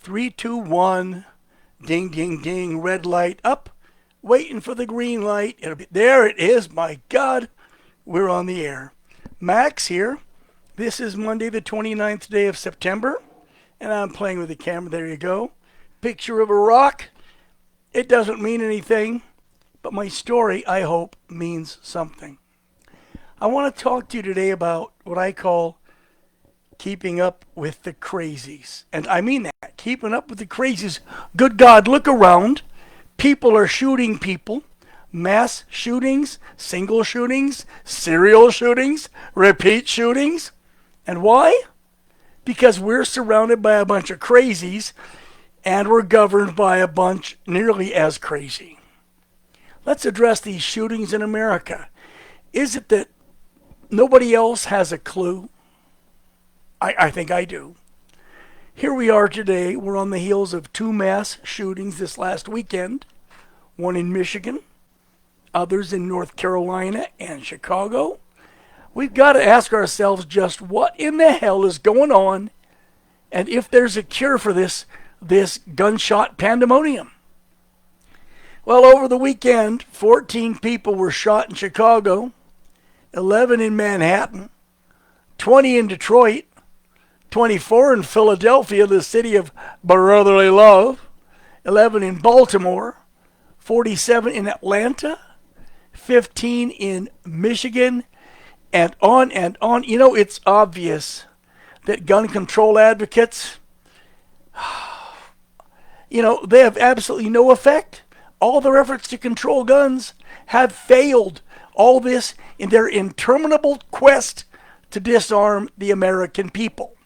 Three, two, one. Ding, ding, ding. Red light up. Waiting for the green light. There it is. My God. We're on the air. Max here. This is Monday, the 29th day of September. And I'm playing with the camera. There you go. Picture of a rock. It doesn't mean anything. But my story, I hope, means something. I want to talk to you today about what I call keeping up with the crazies. And I mean that. Keeping up with the crazies. Good God, look around. People are shooting people. Mass shootings, single shootings, serial shootings, repeat shootings. And why? Because we're surrounded by a bunch of crazies and we're governed by a bunch nearly as crazy. Let's address these shootings in America. Is it that nobody else has a clue? I think I do. Here we are today. We're on the heels of two mass shootings this last weekend. One in Michigan, others in North Carolina and Chicago. We've got to ask ourselves just what in the hell is going on and if there's a cure for this gunshot pandemonium. Well, over the weekend, 14 people were shot in Chicago, 11 in Manhattan, 20 in Detroit, 24 in Philadelphia, the city of brotherly love, 11 in Baltimore, 47 in Atlanta, 15 in Michigan, and on and on. You know, it's obvious that gun control advocates, they have absolutely no effect. All their efforts to control guns have failed. All this in their interminable quest to disarm the American people.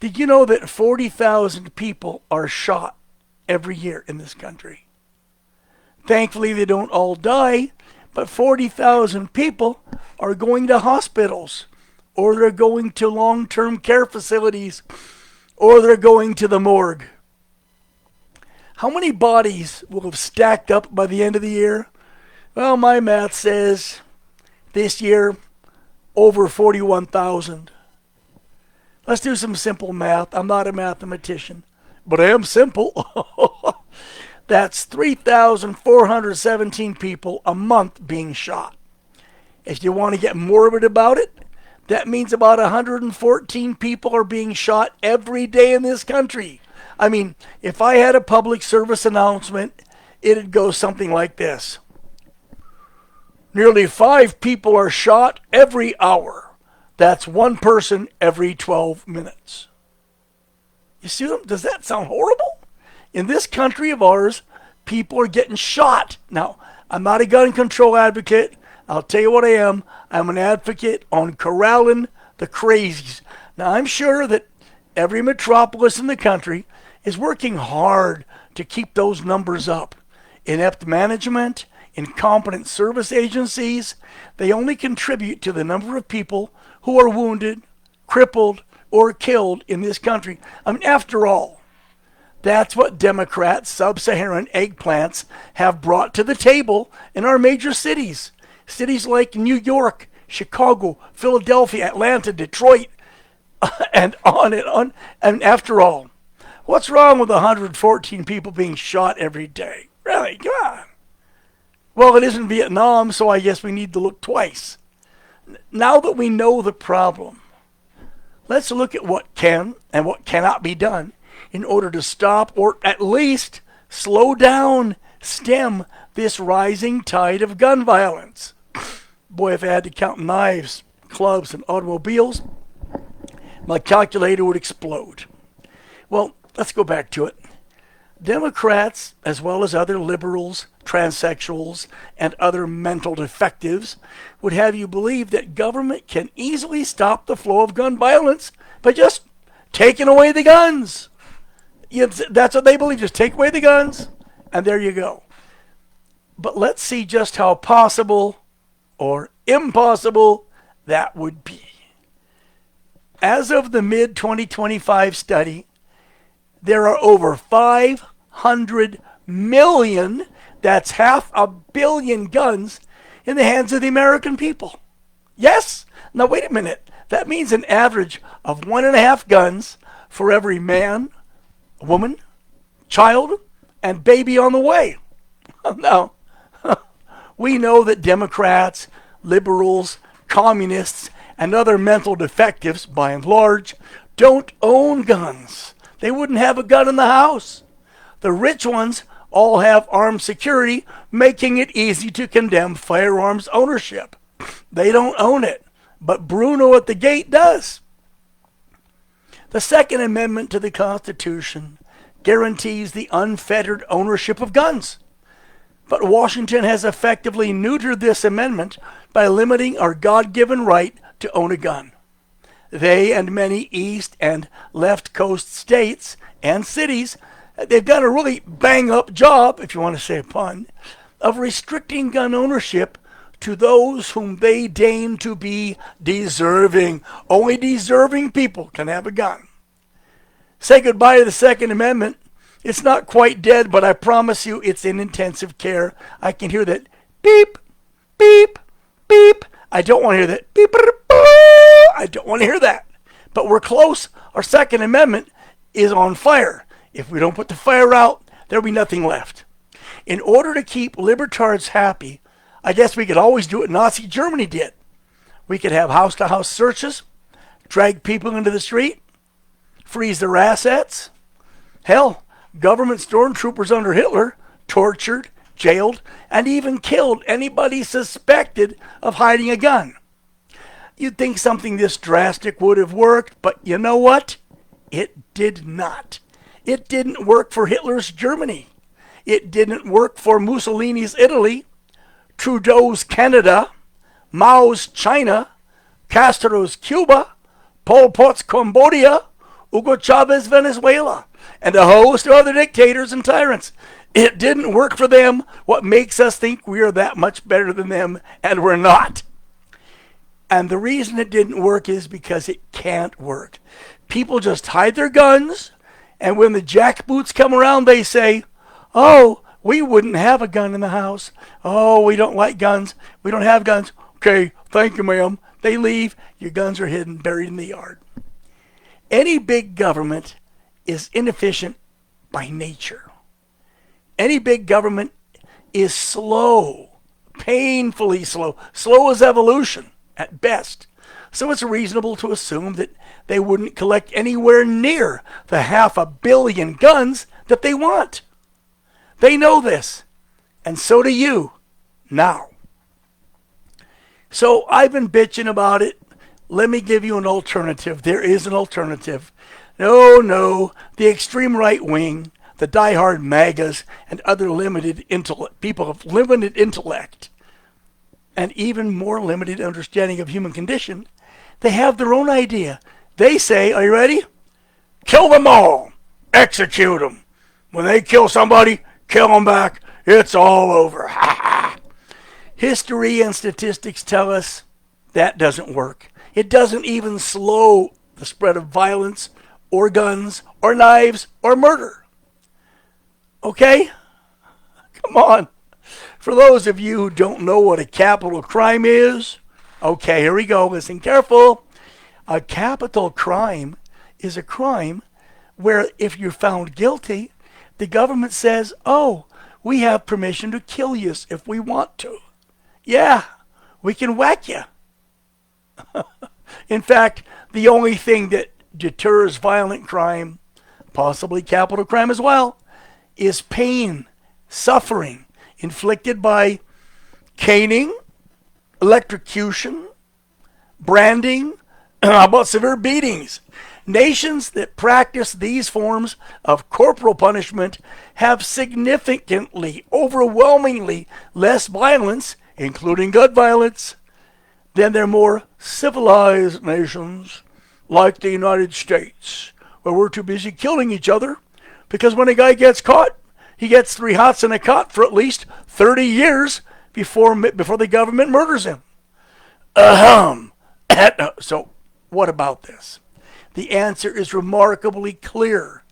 Did you know that 40,000 people are shot every year in this country? Thankfully, they don't all die, but 40,000 people are going to hospitals, or they're going to long-term care facilities, or they're going to the morgue. How many bodies will have stacked up by the end of the year? Well, my math says this year, over 41,000. Let's do some simple math. I'm not a mathematician, but I am simple. That's 3,417 people a month being shot. If you want to get morbid about it, that means about 114 people are being shot every day in this country. I mean, if I had a public service announcement, it'd go something like this. Nearly 5 people are shot every hour. That's one person every 12 minutes. You see them? Does that sound horrible? In this country of ours, people are getting shot. Now, I'm not a gun control advocate. I'll tell you what I am. I'm an advocate on corralling the crazies. Now, I'm sure that every metropolis in the country is working hard to keep those numbers up. Inept management, incompetent service agencies, they only contribute to the number of people who are wounded, crippled, or killed in this country. I mean, after all, that's what Democrat sub-Saharan eggplants have brought to the table in our major cities. Cities like New York, Chicago, Philadelphia, Atlanta, Detroit, and on and on. And after all, what's wrong with 114 people being shot every day? Really? Come on. Well, it isn't Vietnam, so I guess we need to look twice. Now that we know the problem, let's look at what can and what cannot be done in order to stop or at least slow down, stem this rising tide of gun violence. Boy, if I had to count knives, clubs, and automobiles, my calculator would explode. Well, let's go back to it. Democrats, as well as other liberals, transsexuals, and other mental defectives, would have you believe that government can easily stop the flow of gun violence by just taking away the guns. That's what they believe. Just take away the guns, and there you go. But let's see just how possible or impossible that would be. As of the mid-2025 study, there are over 500 million, that's 500 million guns in the hands of the American people. Yes? Now wait a minute. That means an average of 1.5 guns for every man, woman, child, and baby on the way. Now, we know that Democrats, liberals, communists, and other mental defectives, by and large, don't own guns. They wouldn't have a gun in the house. The rich ones all have armed security, making it easy to condemn firearms ownership. They don't own it, but Bruno at the gate does. The Second Amendment to the Constitution guarantees the unfettered ownership of guns. But Washington has effectively neutered this amendment by limiting our God-given right to own a gun. They and many East and Left Coast states and cities, they've done a really bang-up job, if you want to say a pun, of restricting gun ownership to those whom they deem to be deserving. Only deserving people can have a gun. Say goodbye to the Second Amendment. It's not quite dead, but I promise you it's in intensive care. I can hear that beep, beep, beep. I don't want to hear that beep, beep, beep. I don't want to hear that. But we're close. Our Second Amendment is on fire. If we don't put the fire out, there'll be nothing left. In order to keep libertards happy, I guess we could always do what Nazi Germany did. We could have house-to-house searches, drag people into the street, freeze their assets. Hell, government stormtroopers under Hitler tortured, jailed, and even killed anybody suspected of hiding a gun. You'd think something this drastic would have worked, but you know what? It did not. It didn't work for Hitler's Germany. It didn't work for Mussolini's Italy, Trudeau's Canada, Mao's China, Castro's Cuba, Pol Pot's Cambodia, Hugo Chavez Venezuela, and a host of other dictators and tyrants. It didn't work for them. What makes us think we are that much better than them, and we're not. And the reason it didn't work is because it can't work. People just hide their guns, and when the jackboots come around, they say, oh, we wouldn't have a gun in the house. Oh, we don't like guns. We don't have guns. Okay, thank you, ma'am. They leave. Your guns are hidden, buried in the yard. Any big government is inefficient by nature. Any big government is slow, painfully slow. Slow as evolution, at best. So it's reasonable to assume that they wouldn't collect anywhere near the 500 million guns that they want. They know this, and so do you now. So I've been bitching about it. Let me give you an alternative. There is an alternative. No, the extreme right wing, the diehard MAGAs, and other people of limited intellect, and even more limited understanding of human condition, they have their own idea. They say, are you ready? Kill them all. Execute them. When they kill somebody, kill them back. It's all over. History and statistics tell us that doesn't work. It doesn't even slow the spread of violence or guns or knives or murder. Okay? Come on. For those of you who don't know what a capital crime is, okay, here we go. Listen careful. A capital crime is a crime where if you're found guilty, the government says, oh, we have permission to kill you if we want to. Yeah, we can whack you. In fact, the only thing that deters violent crime, possibly capital crime as well, is pain, suffering, inflicted by caning, electrocution, branding, how about severe beatings? Nations that practice these forms of corporal punishment have significantly, overwhelmingly less violence, including gun violence, than their more civilized nations like the United States, where we're too busy killing each other because when a guy gets caught, he gets 3 hots in a cot for at least 30 years before the government murders him. So what about this? The answer is remarkably clear.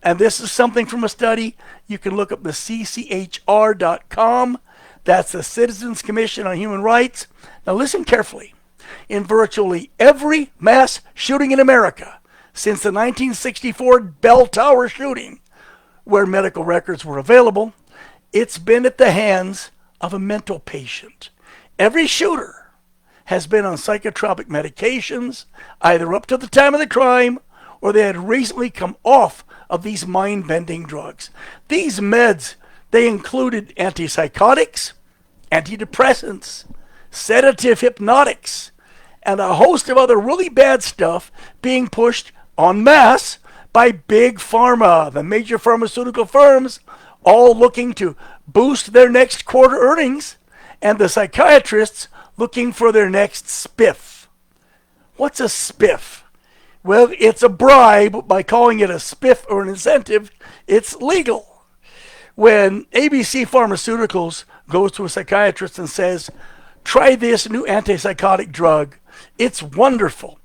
And this is something from a study. You can look up the cchr.com. That's the Citizens Commission on Human Rights. Now listen carefully. In virtually every mass shooting in America, Since the 1964 Bell Tower shooting, where medical records were available, it's been at the hands of a mental patient. Every shooter has been on psychotropic medications, either up to the time of the crime or they had recently come off of these mind-bending drugs. These meds, they included antipsychotics, antidepressants, sedative hypnotics, and a host of other really bad stuff being pushed en masse by big pharma, the major pharmaceutical firms, all looking to boost their next quarter earnings, and the psychiatrists looking for their next spiff. What's a spiff? Well, it's a bribe. By calling it a spiff or an incentive, it's legal. When ABC Pharmaceuticals goes to a psychiatrist and says, try this new antipsychotic drug, it's wonderful.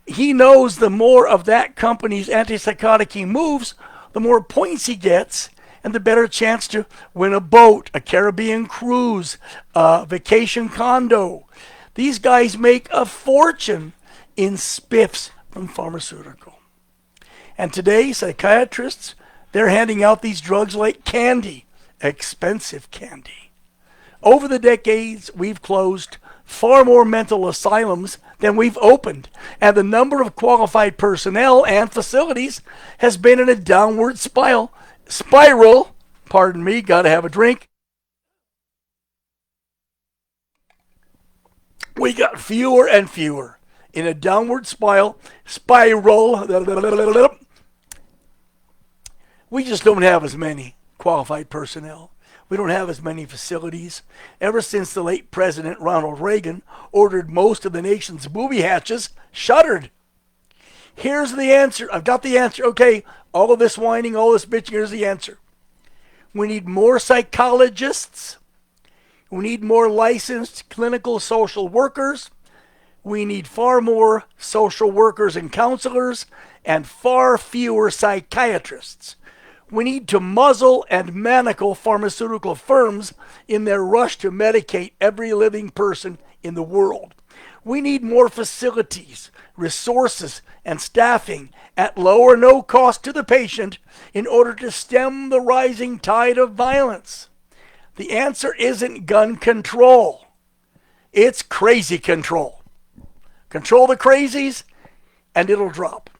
He knows the more of that company's antipsychotic he moves, the more points he gets, and the better chance to win a boat, a Caribbean cruise, a vacation condo. These guys make a fortune in spiffs from pharmaceutical. And today, psychiatrists, they're handing out these drugs like candy, expensive candy. Over the decades, we've closed far more mental asylums than we've opened, and the number of qualified personnel and facilities has been in a downward spiral. Pardon me, gotta have a drink. We got fewer and fewer in a downward spiral. We just don't have as many qualified personnel. We don't have as many facilities. Ever since the late President Ronald Reagan ordered most of the nation's booby hatches shuttered. Here's the answer. I've got the answer. Okay, all of this whining, all this bitching, here's the answer. We need more psychologists. We need more licensed clinical social workers. We need far more social workers and counselors and far fewer psychiatrists. We need to muzzle and manacle pharmaceutical firms in their rush to medicate every living person in the world. We need more facilities, resources, and staffing at low or no cost to the patient in order to stem the rising tide of violence. The answer isn't gun control. It's crazy control. Control the crazies, and it'll drop.